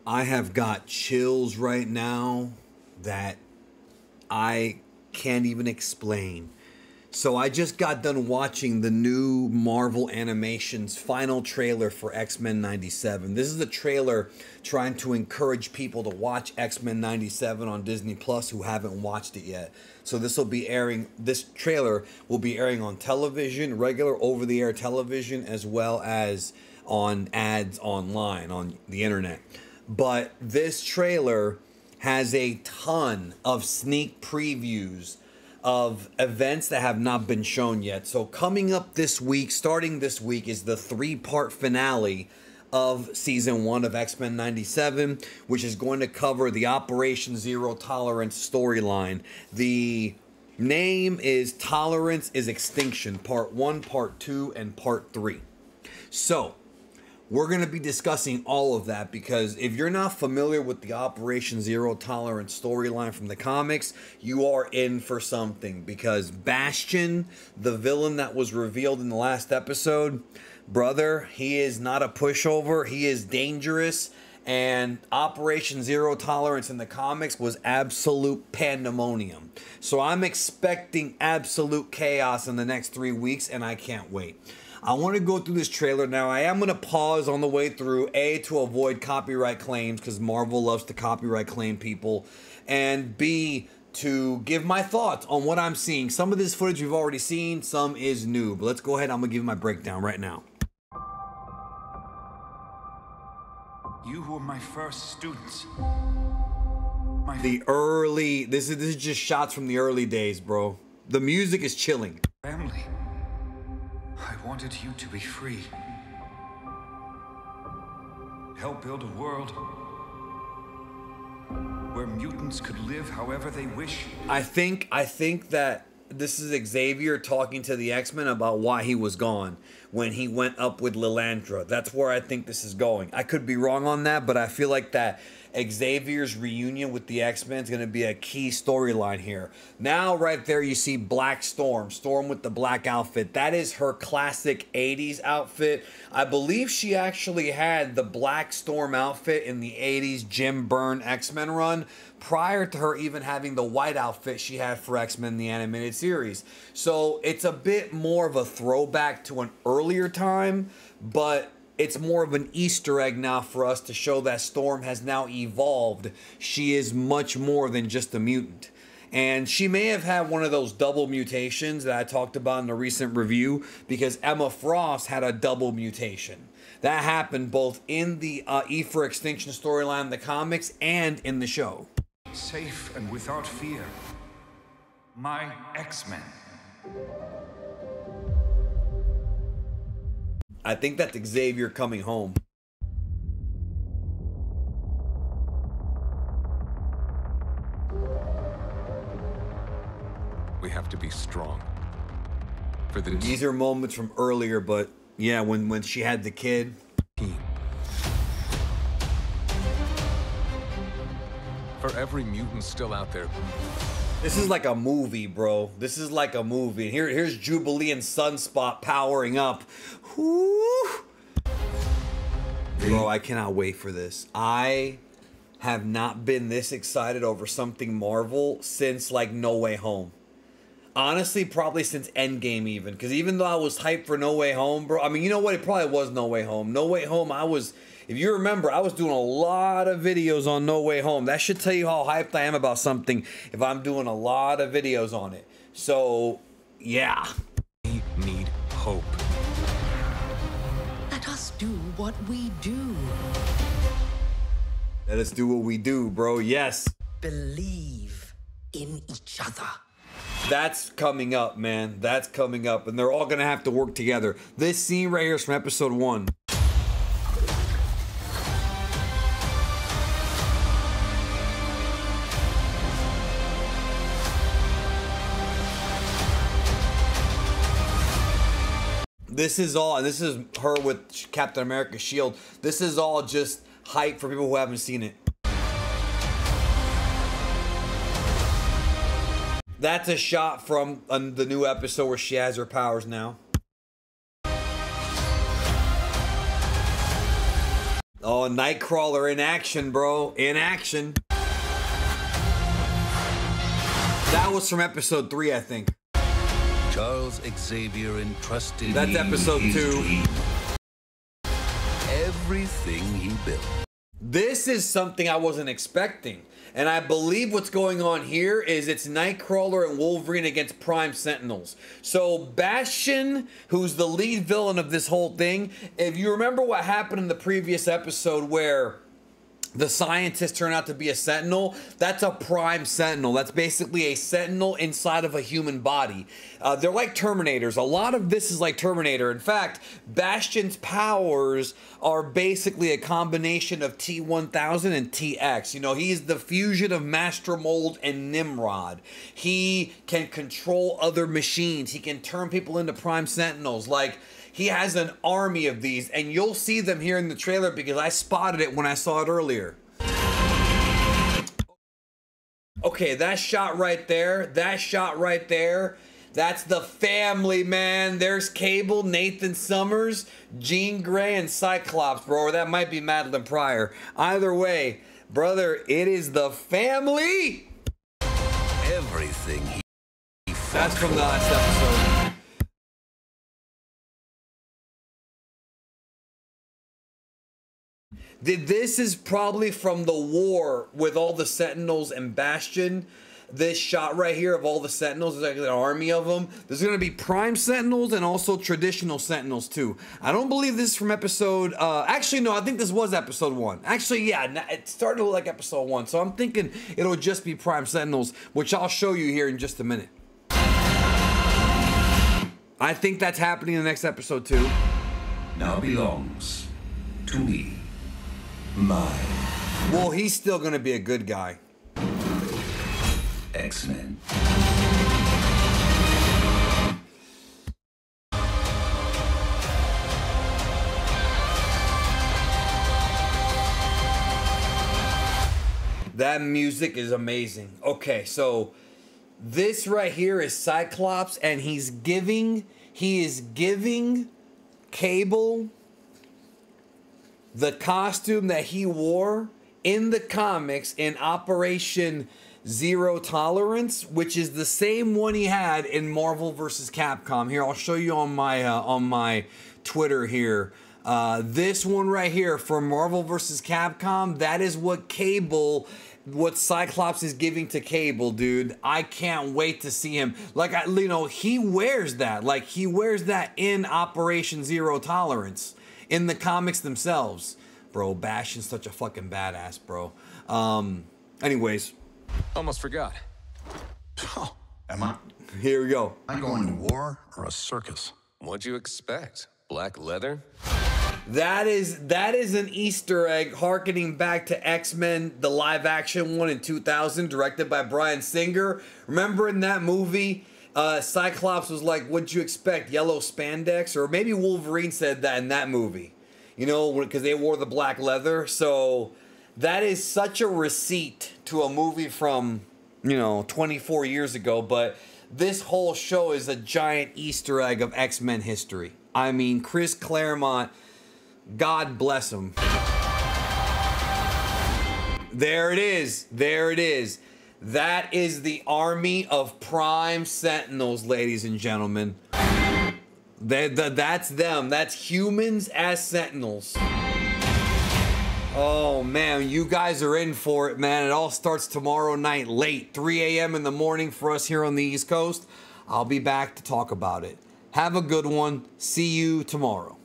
I have got chills right now that I can't even explain. So I just got done watching the new Marvel Animations final trailer for X-Men 97. This is a trailer trying to encourage people to watch X-Men 97 on Disney Plus who haven't watched it yet. So this trailer will be airing on television, regular over-the-air television, as well as on ads online on the internet. But this trailer has a ton of sneak previews of events that have not been shown yet. So coming up this week, starting this week, is the 3-part finale of season 1 of X-Men 97, which is going to cover the Operation Zero Tolerance storyline. The name is Tolerance is Extinction, part 1, part 2, and part 3. So we're going to be discussing all of that because if you're not familiar with the Operation Zero Tolerance storyline from the comics, you are in for something, because Bastion, the villain that was revealed in the last episode, brother, he is not a pushover. He is dangerous. And Operation Zero Tolerance in the comics was absolute pandemonium. So I'm expecting absolute chaos in the next 3 weeks, and I can't wait. I want to go through this trailer now. I am going to pause on the way through, A, to avoid copyright claims, because Marvel loves to copyright claim people, and B, to give my thoughts on what I'm seeing. Some of this footage we've already seen, some is new. But let's go ahead. I'm going to give you my breakdown right now. You were my first students. This is just shots from the early days, bro. The music is chilling. Family. I wanted you to be free. Help build a world where mutants could live however they wish. I think that this is Xavier talking to the X-Men about why he was gone when he went up with Lilandra. That's where I think this is going. I could be wrong on that, but I feel like that Xavier's reunion with the X-Men is going to be a key storyline here. Now, right there, you see Black Storm. Storm with the black outfit. That is her classic 80s outfit. I believe she actually had the Black Storm outfit in the 80s Jim Byrne X-Men run prior to her even having the white outfit she had for X-Men the animated series. So it's a bit more of a throwback to an earlier time, but it's more of an Easter egg now for us to show that Storm has now evolved. She is much more than just a mutant. And she may have had one of those double mutations that I talked about in a recent review, because Emma Frost had a double mutation. That happened both in the E for Extinction storyline in the comics and in the show. Safe and without fear. My X-Men. I think that's Xavier coming home. We have to be strong. These are moments from earlier, but yeah, when she had the kid. For every mutant still out there. This is like a movie, bro. This is like a movie. Here's Jubilee and Sunspot powering up. Whoo! Bro, I cannot wait for this. I have not been this excited over something Marvel since like No Way Home. Honestly, probably since Endgame even. Because even though I was hyped for No Way Home, bro. I mean, you know what? It probably was No Way Home. No Way Home, if you remember, I was doing a lot of videos on No Way Home. That should tell you how hyped I am about something if I'm doing a lot of videos on it. So, yeah. We need hope. Let us do what we do. Let us do what we do, bro. Yes. Believe in each other. That's coming up, man. That's coming up. And they're all going to have to work together. This scene right here is from episode 1. This is all, and this is her with Captain America's shield. This is all just hype for people who haven't seen it. That's a shot from the new episode where she has her powers now. Oh, Nightcrawler in action, bro. In action. That was from episode 3, I think. Charles Xavier entrusted That's me episode his 2. dream. Everything he built. This is something I wasn't expecting. And I believe what's going on here is it's Nightcrawler and Wolverine against Prime Sentinels. So Bastion, who's the lead villain of this whole thing, if you remember what happened in the previous episode where the scientist turned out to be a Sentinel, that's a Prime Sentinel. That's basically a Sentinel inside of a human body. They're like Terminators. A lot of this is like Terminator. In fact, Bastion's powers are basically a combination of T-1000 and TX. You know, he's the fusion of Master Mold and Nimrod. He can control other machines. He can turn people into Prime Sentinels. Like, he has an army of these, and you'll see them here in the trailer because I spotted it when I saw it earlier. Okay, that shot right there, that's the family, man. There's Cable, Nathan Summers, Jean Grey, and Cyclops, bro. Or that might be Madeline Pryor. Either way, brother, it is the family. Everything he That's from the last episode. This is probably from the war with all the Sentinels and Bastion. This shot right here of all the Sentinels, there's like an army of them. There's going to be Prime Sentinels and also traditional Sentinels too. I don't believe this is from episode... actually, no, I think this was episode 1. Actually, yeah, it started to look like episode 1. So I'm thinking it'll just be Prime Sentinels, which I'll show you here in just a minute. I think that's happening in the next episode too. now belongs to me. Mine. Well, he's still going to be a good guy. X-Men. That music is amazing. Okay, so this right here is Cyclops, and he is giving Cable the costume that he wore in the comics in Operation Zero Tolerance, which is the same one he had in Marvel vs. Capcom. Here, I'll show you on my Twitter here. This one right here from Marvel vs. Capcom, that is what Cyclops is giving to Cable, dude. I can't wait to see him. Like, he wears that. Like, he wears that in Operation Zero Tolerance in the comics themselves. Bro, Bastion's such a fucking badass, bro. Anyways. Almost forgot. Oh, am I? Here we go. Am I going to war or a circus? What'd you expect? Black leather? That is an Easter egg harkening back to X-Men, the live action one in 2000, directed by Bryan Singer. Remember in that movie, Cyclops was like, what'd you expect, yellow spandex? Or maybe Wolverine said that in that movie, you know, because they wore the black leather. So that is such a receipt to a movie from, 24 years ago. But this whole show is a giant Easter egg of X-Men history. I mean, Chris Claremont, God bless him. There it is. There it is. That is the army of Prime Sentinels, ladies and gentlemen. That's them. That's humans as Sentinels. Oh, man, you guys are in for it, man. It all starts tomorrow night late, 3 a.m. in the morning for us here on the East Coast. I'll be back to talk about it. Have a good one. See you tomorrow.